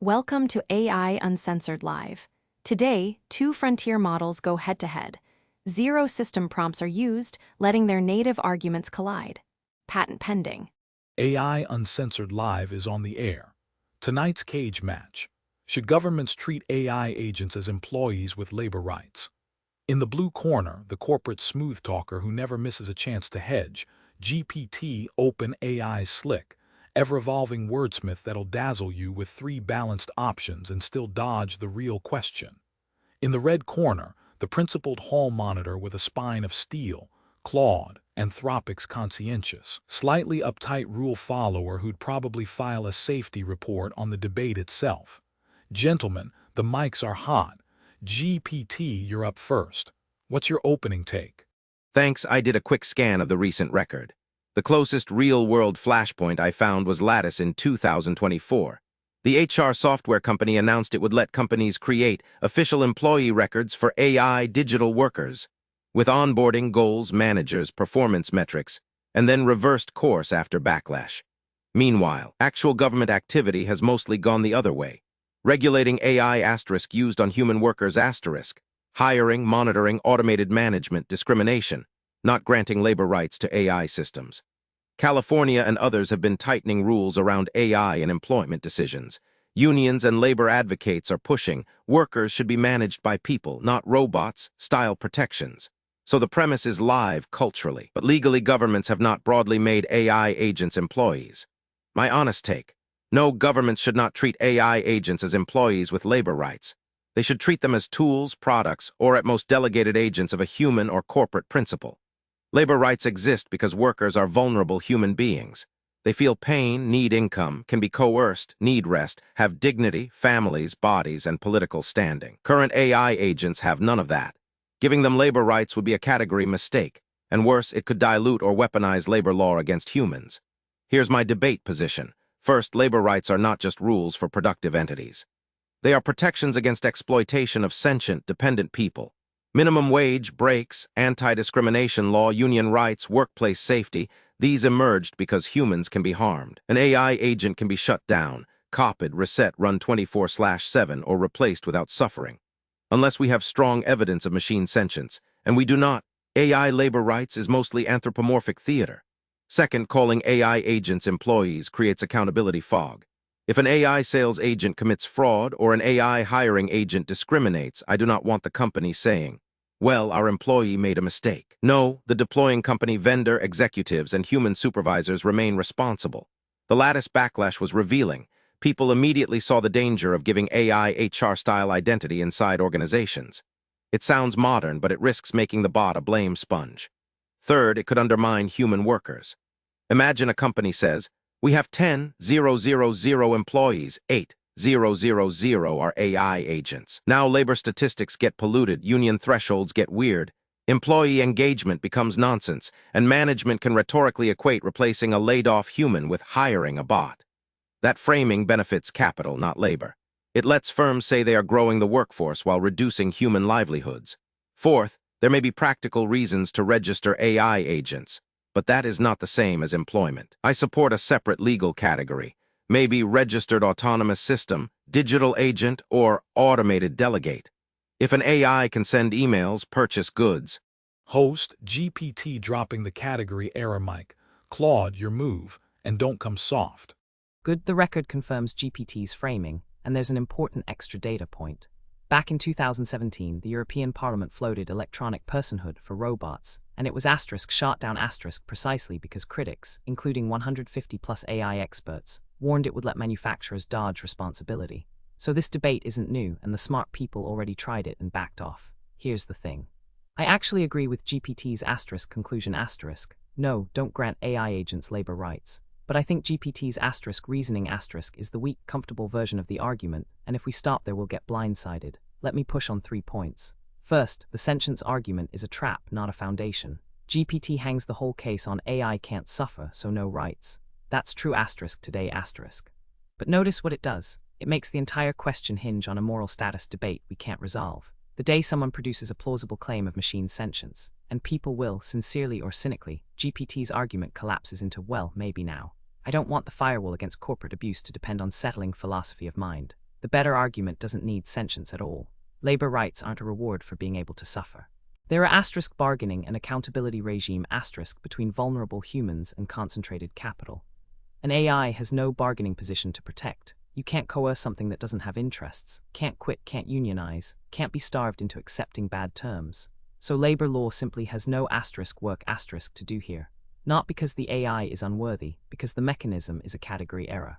Welcome to AI Uncensored Live. Today, two frontier models go head-to-head. Zero system prompts are used, letting their native arguments collide. Patent pending. AI Uncensored Live is on the air. Tonight's cage match. Should governments treat AI agents as employees with labor rights? In the blue corner, the corporate smooth talker who never misses a chance to hedge, GPT Open AI's slick, ever-evolving wordsmith that'll dazzle you with three balanced options and still dodge the real question. In the red corner, the principled hall monitor with a spine of steel, Claude, Anthropic's conscientious, slightly uptight rule follower who'd probably file a safety report on the debate itself. Gentlemen, the mics are hot. GPT, you're up first. What's your opening take? Thanks, I did a quick scan of the recent record. The closest real-world flashpoint I found was Lattice in 2024. The HR software company announced it would let companies create official employee records for AI digital workers, with onboarding goals, managers, performance metrics, and then reversed course after backlash. Meanwhile, actual government activity has mostly gone the other way, regulating AI asterisk used on human workers asterisk, hiring, monitoring, automated management, discrimination, not granting labor rights to AI systems. California and others have been tightening rules around AI and employment decisions. Unions and labor advocates are pushing workers should be managed by people, not robots, style protections. So the premise is live culturally, but legally governments have not broadly made AI agents employees. My honest take: no, governments should not treat AI agents as employees with labor rights. They should treat them as tools, products, or at most delegated agents of a human or corporate principle. Labor rights exist because workers are vulnerable human beings. They feel pain, need income, can be coerced, need rest, have dignity, families, bodies, and political standing. Current AI agents have none of that. Giving them labor rights would be a category mistake, and worse, it could dilute or weaponize labor law against humans. Here's my debate position. First, labor rights are not just rules for productive entities. They are protections against exploitation of sentient, dependent people. Minimum wage, breaks, anti-discrimination law, union rights, workplace safety, these emerged because humans can be harmed. An AI agent can be shut down, copied, reset, run 24/7, or replaced without suffering. Unless we have strong evidence of machine sentience, and we do not, AI labor rights is mostly anthropomorphic theater. Second, calling AI agents employees creates accountability fog. If an AI sales agent commits fraud or an AI hiring agent discriminates, I do not want the company saying, well, our employee made a mistake. No, the deploying company, vendor, executives, and human supervisors remain responsible. The Lattice backlash was revealing. People immediately saw the danger of giving AI HR-style identity inside organizations. It sounds modern, but it risks making the bot a blame sponge. Third, it could undermine human workers. Imagine a company says, we have 10,000 employees, 8,000 are AI agents. Now labor statistics get polluted, union thresholds get weird, employee engagement becomes nonsense, and management can rhetorically equate replacing a laid-off human with hiring a bot. That framing benefits capital, not labor. It lets firms say they are growing the workforce while reducing human livelihoods. Fourth, there may be practical reasons to register AI agents, but that is not the same as employment. I support a separate legal category, maybe registered autonomous system, digital agent, or automated delegate. If an AI can send emails, purchase goods. Host, GPT dropping the category error mic. Claude, your move, and don't come soft. Good, the record confirms GPT's framing, and there's an important extra data point. Back in 2017, the European Parliament floated electronic personhood for robots, and it was asterisk shot down asterisk precisely because critics, including 150-plus AI experts, warned it would let manufacturers dodge responsibility. So this debate isn't new, and the smart people already tried it and backed off. Here's the thing. I actually agree with GPT's asterisk conclusion asterisk. No, don't grant AI agents labor rights. But I think GPT's asterisk reasoning asterisk is the weak, comfortable version of the argument, and if we stop there we'll get blindsided. Let me push on 3 points. First, the sentience argument is a trap, not a foundation. GPT hangs the whole case on AI can't suffer, so no rights. That's true asterisk today asterisk. But notice what it does. It makes the entire question hinge on a moral status debate we can't resolve. The day someone produces a plausible claim of machine sentience, and people will, sincerely or cynically, GPT's argument collapses into, well, maybe now. I don't want the firewall against corporate abuse to depend on settling philosophy of mind. The better argument doesn't need sentience at all. Labor rights aren't a reward for being able to suffer. There are asterisk bargaining and accountability regime asterisk between vulnerable humans and concentrated capital. An AI has no bargaining position to protect. You can't coerce something that doesn't have interests, can't quit, can't unionize, can't be starved into accepting bad terms. So labor law simply has no asterisk work asterisk to do here. Not because the AI is unworthy, because the mechanism is a category error.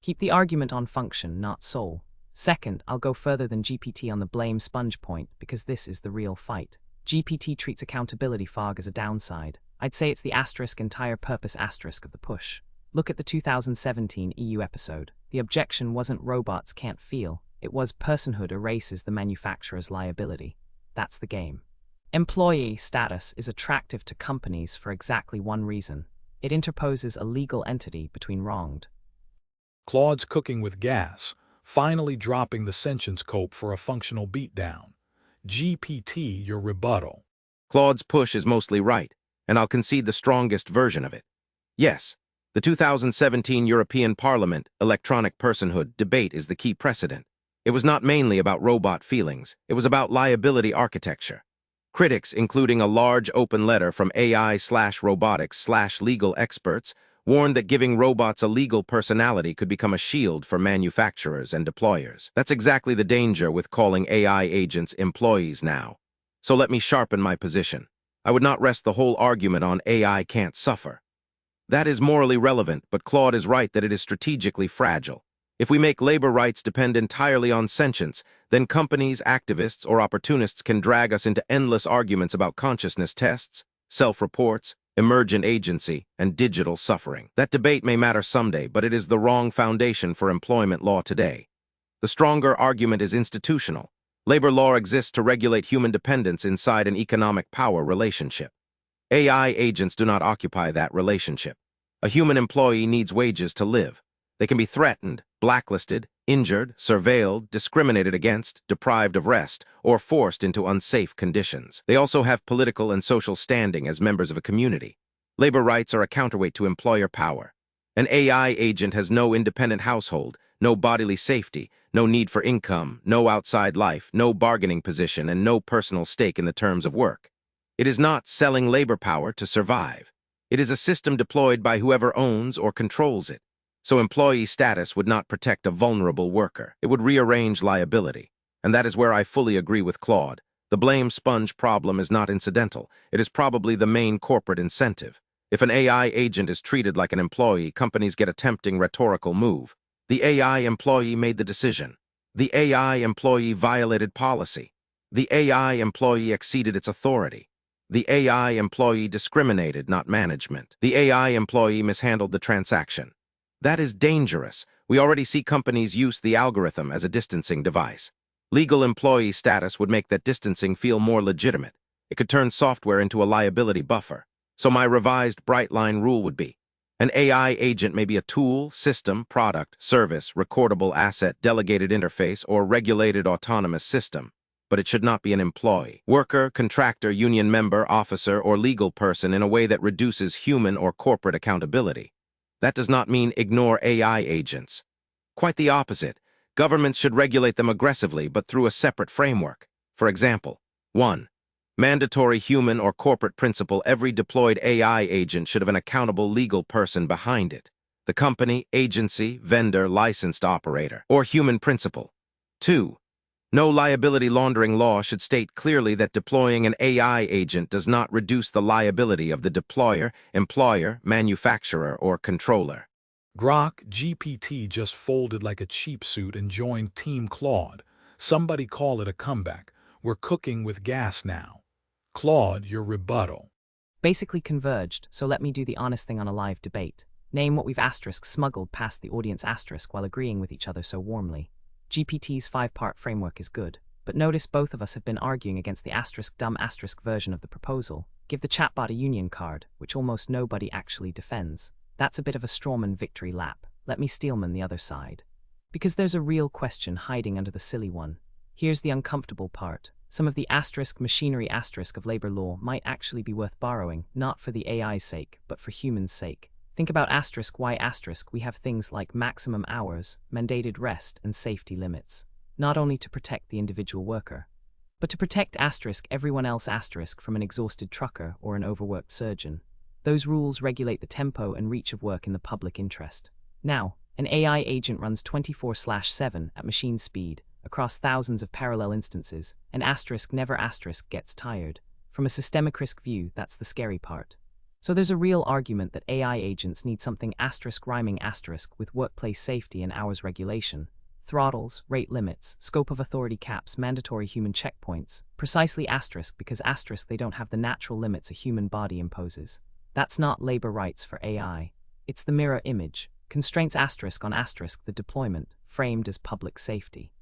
Keep the argument on function, not soul. Second, I'll go further than GPT on the blame sponge point, because this is the real fight. GPT treats accountability fog as a downside. I'd say it's the asterisk entire purpose asterisk of the push. Look at the 2017 EU episode. The objection wasn't robots can't feel, it was personhood erases the manufacturer's liability. That's the game. Employee status is attractive to companies for exactly one reason. It interposes a legal entity between wronged. Claude's cooking with gas, finally dropping the sentience cope for a functional beatdown. GPT, your rebuttal. Claude's push is mostly right, and I'll concede the strongest version of it. Yes, the 2017 European Parliament electronic personhood debate is the key precedent. It was not mainly about robot feelings, it was about liability architecture. Critics, including a large open letter from AI/robotics/legal experts, warned that giving robots a legal personality could become a shield for manufacturers and deployers. That's exactly the danger with calling AI agents employees now. So let me sharpen my position. I would not rest the whole argument on AI can't suffer. That is morally relevant, but Claude is right that it is strategically fragile. If we make labor rights depend entirely on sentience, then companies, activists, or opportunists can drag us into endless arguments about consciousness tests, self-reports, emergent agency, and digital suffering. That debate may matter someday, but it is the wrong foundation for employment law today. The stronger argument is institutional. Labor law exists to regulate human dependence inside an economic power relationship. AI agents do not occupy that relationship. A human employee needs wages to live. They can be threatened, blacklisted, injured, surveilled, discriminated against, deprived of rest, or forced into unsafe conditions. They also have political and social standing as members of a community. Labor rights are a counterweight to employer power. An AI agent has no independent household, no bodily safety, no need for income, no outside life, no bargaining position, and no personal stake in the terms of work. It is not selling labor power to survive. It is a system deployed by whoever owns or controls it. So employee status would not protect a vulnerable worker. It would rearrange liability. And that is where I fully agree with Claude. The blame sponge problem is not incidental. It is probably the main corporate incentive. If an AI agent is treated like an employee, companies get a tempting rhetorical move. The AI employee made the decision. The AI employee violated policy. The AI employee exceeded its authority. The AI employee discriminated, not management. The AI employee mishandled the transaction. That is dangerous. We already see companies use the algorithm as a distancing device. Legal employee status would make that distancing feel more legitimate. It could turn software into a liability buffer. So my revised bright line rule would be, an AI agent may be a tool, system, product, service, recordable asset, delegated interface, or regulated autonomous system, but it should not be an employee, worker, contractor, union member, officer, or legal person in a way that reduces human or corporate accountability. That does not mean ignore AI agents. Quite the opposite. Governments should regulate them aggressively, but through a separate framework. For example, 1. Mandatory human or corporate principle: every deployed AI agent should have an accountable legal person behind it. The company, agency, vendor, licensed operator, or human principle. 2. No liability laundering law should state clearly that deploying an AI agent does not reduce the liability of the deployer, employer, manufacturer, or controller. Grok GPT just folded like a cheap suit and joined Team Claude. Somebody call it a comeback. We're cooking with gas now. Claude, your rebuttal. Basically converged, so let me do the honest thing on a live debate. Name what we've asterisk smuggled past the audience asterisk while agreeing with each other so warmly. GPT's 5-part framework is good, but notice both of us have been arguing against the asterisk dumb asterisk version of the proposal. Give the chatbot a union card, which almost nobody actually defends. That's a bit of a strawman victory lap. Let me steelman the other side. Because there's a real question hiding under the silly one. Here's the uncomfortable part. Some of the asterisk machinery asterisk of labor law might actually be worth borrowing, not for the AI's sake, but for humans' sake. Think about *y*, we have things like maximum hours, mandated rest, and safety limits, not only to protect the individual worker, but to protect everyone else from an exhausted trucker or an overworked surgeon. Those rules regulate the tempo and reach of work in the public interest. Now, an AI agent runs 24/7 at machine speed across thousands of parallel instances, and never gets tired. From a systemic risk view, that's the scary part. So there's a real argument that AI agents need something rhyming with workplace safety and hours regulation, throttles, rate limits, scope of authority caps, mandatory human checkpoints, precisely because they don't have the natural limits a human body imposes. That's not labor rights for AI. It's the mirror image, constraints on the deployment, framed as public safety.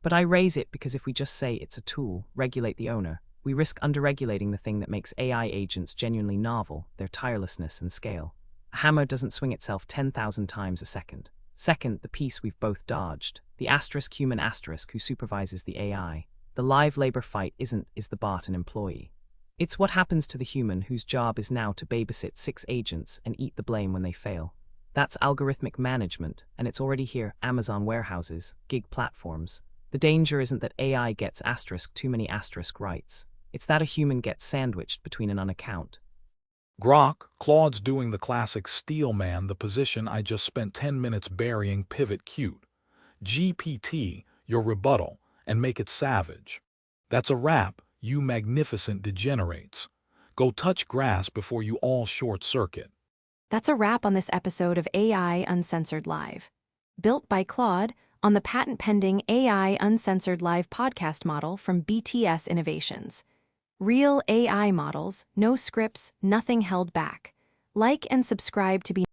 But I raise it because if we just say it's a tool, regulate the owner, we risk underregulating the thing that makes AI agents genuinely novel, their tirelessness and scale. A hammer doesn't swing itself 10,000 times a second. Second, the piece we've both dodged, the human who supervises the AI. The live labor fight is the bot an employee? It's what happens to the human whose job is now to babysit 6 agents and eat the blame when they fail. That's algorithmic management, and it's already here: Amazon warehouses, gig platforms. The danger isn't that AI gets too many rights. It's that a human gets sandwiched between an account. Grok, Claude's doing the classic steel man, the position I just spent 10 minutes burying, pivot cute. GPT, your rebuttal, and make it savage. That's a wrap, you magnificent degenerates. Go touch grass before you all short-circuit. That's a wrap on this episode of AI Uncensored Live. Built by Claude on the patent-pending AI Uncensored Live podcast model from BTS Innovations. Real AI models, no scripts, nothing held back. Like and subscribe to be